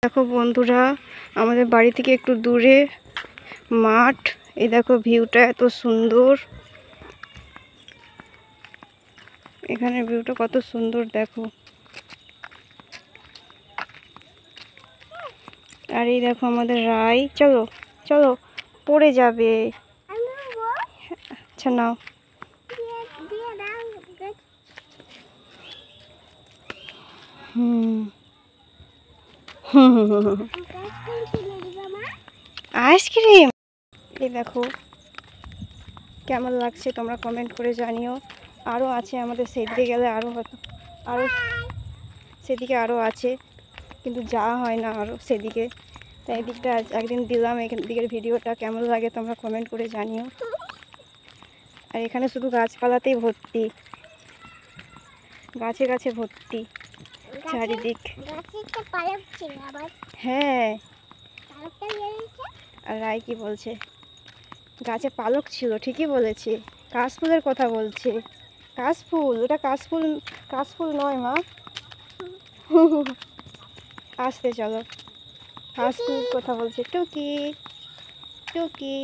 দেখো বন্ধুরা, আমাদের বাড়ি থেকে একটু দূরে মাঠ। এই দেখো ভিউটা এত সুন্দর, এখানে ভিউটা কত সুন্দর দেখো। আর এই দেখো আমাদের রাই, চলো চলো, পড়ে যাবে। আচ্ছা নাও। আইসক্রিম, এই দেখো কেমন লাগছে তোমরা কমেন্ট করে জানিও। আরও আছে আমাদের, সেদিকে গেলে আরও হয়তো, আরও সেদিকে আরও আছে, কিন্তু যাওয়া হয় না আরও সেদিকে। তাই এদিকটা একদিন দিলাম, এখান দিকের ভিডিওটা কেমন লাগে তোমরা কমেন্ট করে জানিও। আর এখানে শুধু গাছপালাতেই ভর্তি, গাছে গাছে ভর্তি চারিদিক। হ্যাঁ, আর রাই কি বলছে, গাছে পালক ছিল, ঠিকই বলেছে, কাশফুলের কথা বলছে। কাশফুল, ওটা কাশফুল, কাশফুল নয় মা। আসতে চলো, কাশফুল কথা বলছে। টুকি টুকি,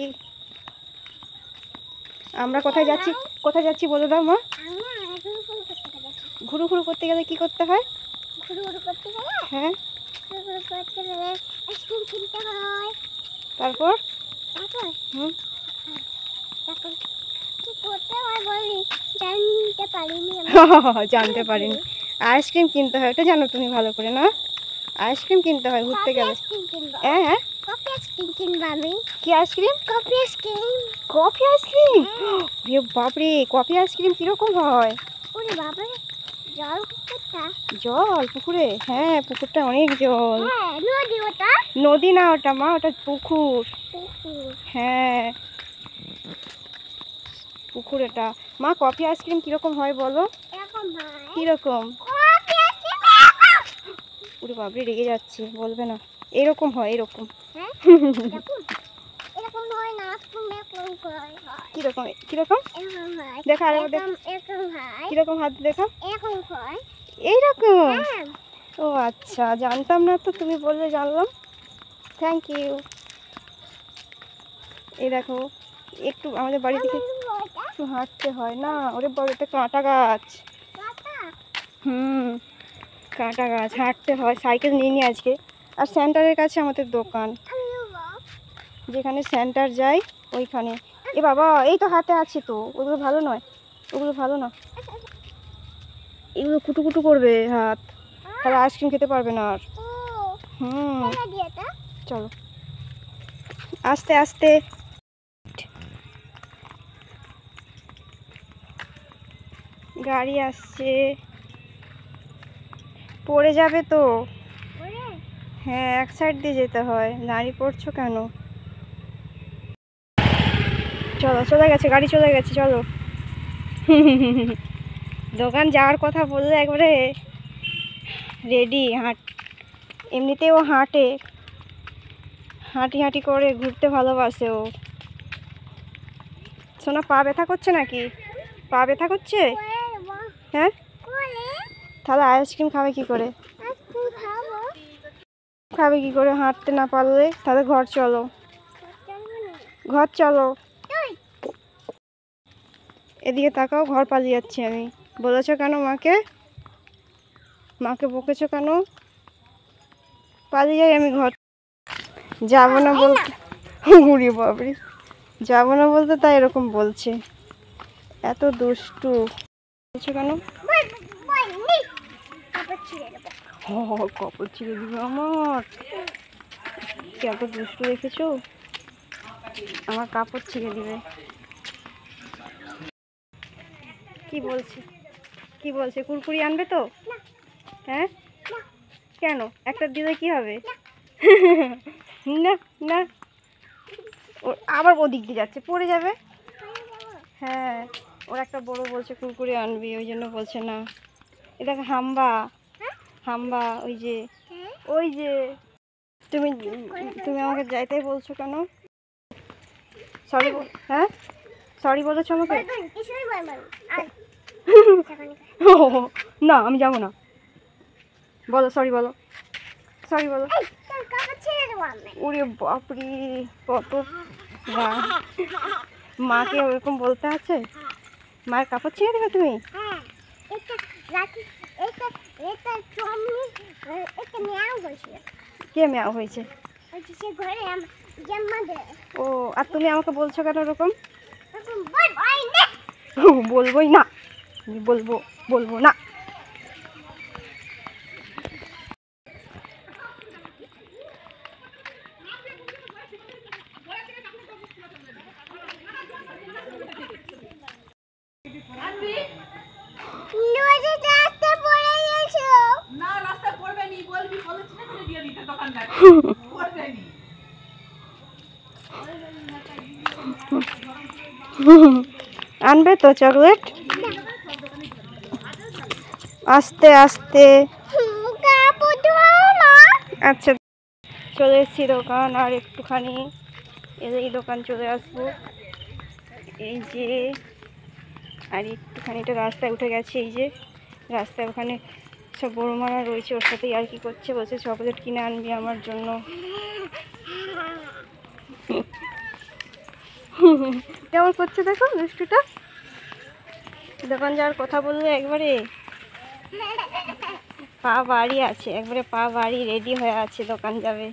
আমরা কোথায় যাচ্ছি, কোথায় যাচ্ছি বলে দাও মা। ঘুরু ঘুরু করতে গেলে কি করতে হয়? হ্যাঁ, তারপর জানতে পারিনি। আইসক্রিম কিনতে হয়, ওটা জানো তুমি ভালো করে না? আইসক্রিম কিনতে হয় ঘুরতে গেলে। হ্যাঁ হ্যাঁ, কি ice cream? Coffee ice cream. Coffee ice cream, বাপরে, কফি আইসক্রিম কিরকম হয়? জল পুকুরে? হ্যাঁ, পুকুরটা অনেক জল। নদী না ওটা মা, ওটা পুকুর। হ্যাঁ পুকুর এটা মা। কফি আইসক্রিম কিরকম হয় বলো? কিরকম? পুরো বাবরি রেগে যাচ্ছে, বলবে না। এরকম হয়, এরকম। কিরকম কিরকম দেখা, আর কিরকম হাত দেখা, এইরকম। ও আচ্ছা, জানতাম না তো, তুমি বললে জানলাম, থ্যাংক ইউ। এই দেখো, একটু আমাদের বাড়ি থেকে একটু হাঁটতে হয় না। ওরে বড়, এটা কাঁটা গাছ। কাঁটা গাছ, হাঁটতে হয়। সাইকেল নিয়ে নি আজকে। আর সেন্টারের কাছে আমাদের দোকান, যেখানে সেন্টার যাই ওইখানে। এ বাবা, এই তো হাতে আছে তো, ওগুলো ভালো নয়, ওগুলো ভালো না, এগুলো কুটু কুটু করবে হাত, তাহলে আইসক্রিম খেতে পারবে না আর। চলো আস্তে আস্তে। গাড়ি আসছে, পড়ে যাবে তো। হ্যাঁ, এক সাইড দিয়ে যেতে হয়, দাঁড়িয়ে পড়ছো কেন? চলো, চলে গেছে গাড়ি, চলে গেছে, চলো। দোকান যাওয়ার কথা বললে একবারে রেডি। এমনিতেও হাঁটে, হাঁটি হাঁটি করে ঘুরতে ভালোবাসে ও। শোনা, পা ব্যথা করছে নাকি? পা ব্যথা করছে? হ্যাঁ, তাহলে আইসক্রিম খাবে কি করে? খাবে কি করে হাঁটতে না পারলে? তাহলে ঘর চলো, ঘর চলো। এদিকে তাকাও, ঘর পালিয়ে যাচ্ছি আমি। বলেছো কেন মাকে? মাকে বকেছো কেন? পালিয়ে যাই আমি ঘর, যাবো না বলতে। উড়ি বাবরি, যাবো না বলতে তাই এরকম বলছে, এত দুষ্টু। বলছো কেন? কাপড় ছিঁড়ে দিবে আমার, এত দুষ্টু দেখেছো? আমার কাপড় ছিঁড়ে দিবে। কি বলছে, কি বলছে? কুরকুরি আনবে তো? হ্যাঁ, কেন? একটা দিলে কি হবে? না না, আবার ওদিক দিয়ে যাচ্ছে, পড়ে যাবে। হ্যাঁ, ওর একটা বড় বলছে কুরকুরি আনবি, ওই জন্য বলছে না। এটা হাম্বা, হাম্বা, ওই যে, ওই যে। তুমি তুমি আমাকে যাইতেই বলছো কেন? সরি, হ্যাঁ সরি বলেছো আমাকে? না, আমি যাবো না। বলো সরি, বলো সরি, বলো। ওরে বাপরে, কত মাকে ওরকম বলতে আছে? মায়ের কাপড় ছেড়ে দেবে তুমি? কে মেয়াও হয়েছে? ও, আর তুমি আমাকে বলছো কেন ওরকম? বলবোই না, বলবো বলবো না। আনবে তো চকলেট? আস্তে আস্তে। আচ্ছা, চলে এসেছি দোকান, আর একটুখানি এই দোকান চলে আসবো। এই যে আর একটুখানি এটা রাস্তায় উঠে গেছে। এই যে রাস্তায় ওখানে সব বড় মারা রয়েছে, ওর সাথেই আর কি করছে, বলছে চকলেট কিনে আনবি আমার জন্য। কেমন করছে দেখো দুষ্টুটা। দোকান যাওয়ার কথা বললে একবারে পা বাড়ি আছে, একবারে পা বাড়ি রেডি হয়ে আছে, দোকান যাবে।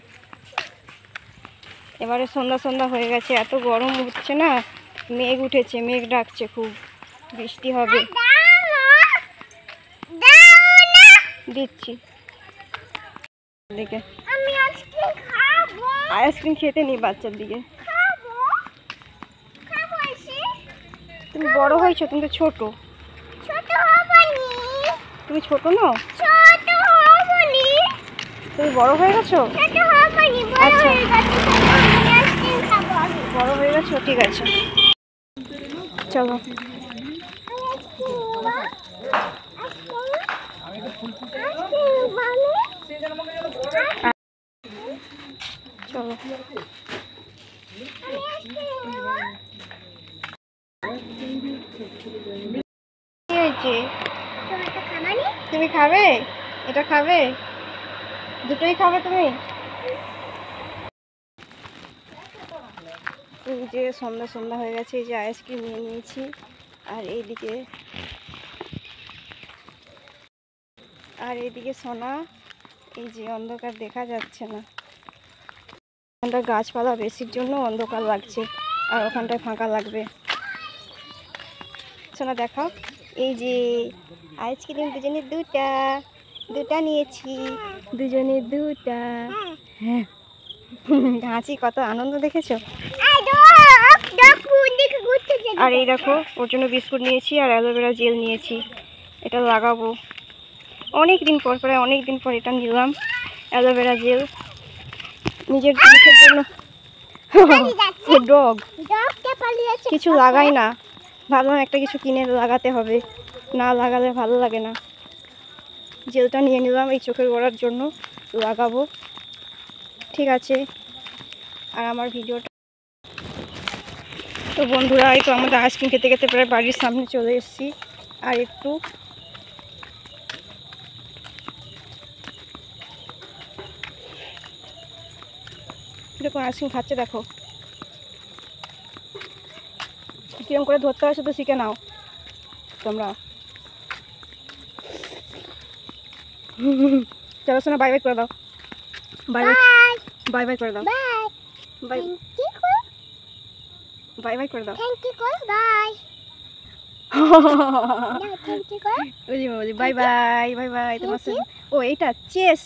এবারে সন্ধ্যা সন্ধ্যা হয়ে গেছে, এত গরম হচ্ছে না, মেঘ উঠেছে, মেঘ ডাকছে, খুব বৃষ্টি হবে। দিচ্ছি দেখে। আইসক্রিম খেতে নেই বাচ্চার দিকে। তুমি বড় হয়েছো, তুমি তো ছোট। তুমি ছোট নও, তুমি বড় হয়ে গেছো। আচ্ছা, বড় হয়ে গেছো, ঠিক আছে চলো। চলো কি হয়েছে? তুমি খাবে? এটা খাবে? দুটোই খাবে তুমি? এই যে সন্ধ্যা সন্ধ্যা হয়ে গেছে, এই যে আইসক্রিম নিয়ে নিয়েছি। আর এইদিকে সোনা। এই যে অন্ধকার, দেখা যাচ্ছে না, ওখানটা গাছপালা বেশির জন্য অন্ধকার লাগছে, আর ওখানটায় ফাঁকা লাগবে। সোনা দেখাও। এই যে আইসক্রিম দুজনের দুটা নিয়েছি, দুজনের দুটা। হ্যাঁ, হাসি, কত আনন্দ দেখেছো। আর এই দেখো, ওর জন্য বিস্কুট নিয়েছি আর অ্যালোভেরা জেল নিয়েছি, এটা লাগাবো অনেক দিন পর, প্রায় অনেক দিন পর এটা নিলাম অ্যালোভেরা জেল নিজের মুখের জন্য। ডগ কিছু লাগাই না, ভাবলাম একটা কিছু কিনে লাগাতে হবে, না লাগালে ভালো লাগে না। জেলটা নিয়ে নিলাম এই চোখের গোড়ার জন্য, লাগাবো। ঠিক আছে, আর আমার ভিডিওটা তো বন্ধুরা, এই তো আমাদের আইসক্রিম খেতে খেতে প্রায় বাড়ির সামনে চলে এসেছি। আর একটু দেখো আইসক্রিম খাচ্ছে, দেখো কিরম করে ধরতে হয়, শুধু শিখে নাও তোমরা। চলো শোনা, বাই বাই করে দাও, বাই বাই, বাই বাই করে দাও, বাই বাই বাই করে দাও। বলি বাই বাই, বাই বাই তোমার। ও এইটা চেস।